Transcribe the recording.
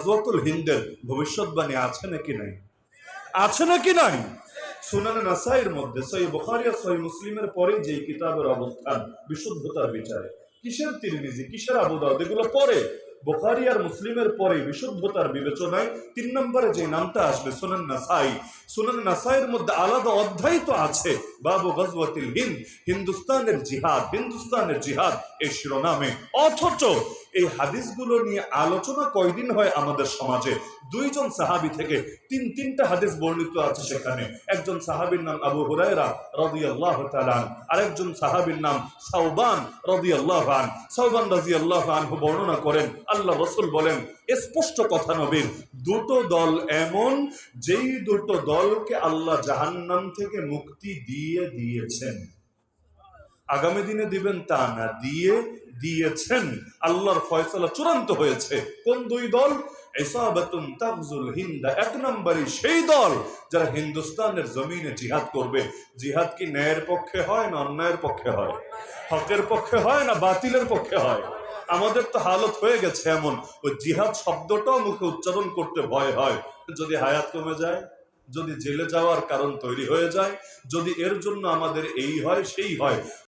গজওয়াতুল হিন্দের ভবিষ্যৎবাণী আছে নাকি নাই? আছে নাকি নাই? সুনানে নাসাইর মধ্যে সহিহ বুখারী আর সহিহ মুসলিমের পরে যে কিতাবের অবস্থান বিশুদ্ধতার বিচারে, কিসের তিরমিজি, কিসের আবু দাউদ, এগুলো পরে। বুখারী আর মুসলিমের পরে বিশুদ্ধতার বিবেচনায় ৩ নম্বরে যে নামটা আসবে সুনান নাসাই। সুনান নাসাইয়ের মধ্যে আলাদা অধ্যায় তো আছে, বাবু গজওয়াতিল হিন্দ, হিন্দুস্তানের জিহাদ, হিন্দুস্তানের জিহাদ এই শিরোনামে। অথচ এই হাদিসগুলো নিয়ে আলোচনা কয়দিন হয় আমাদের সমাজে? 2 জন সাহাবী থেকে তিনটা হাদিস বর্ণিত আছে সেখানে। একজন সাহাবীর নাম আবু হুরায়রা রাদিয়াল্লাহু তাআলা, আরেকজন সাহাবীর নাম সাওবান রাদিয়াল্লাহু আনহু। সাওবান রাদিয়াল্লাহু আনহু বর্ণনা করেন, আল্লাহ রাসূল বলেন, স্পষ্ট কথা নবীর, দুটো দল এমন, যেই দুটো দলকে আল্লাহ জাহান্নাম থেকে মুক্তি দিয়ে দিয়েছেন। আগামী দিনে দিবেন তা না, দিয়েছেন। আল্লাহর ফয়সালা চূড়ান্ত হয়েছে। কোন 2 দল? ইসাবাতুন তাগজুল হিন্দ, 1 নম্বরই সেই দল যারা হিন্দুস্তানের জমিনে জিহাদ করবে। জিহাদ কি ন্যায়ের পক্ষে হয় না অন্যায়ের পক্ষে হয়? হকের পক্ষে হয় না বাতিলের পক্ষে হয়? আমাদের তো হালত হয়ে গেছে এমন, ওই জিহাদ শব্দটাও মুখে উচ্চারণ করতে ভয় হয়। যদি হায়াত কমে যায়, যদি জেলে যাওয়ার কারণ তৈরি হয়ে যায়, যদি এর জন্য আমাদের এই হয় সেই হয়,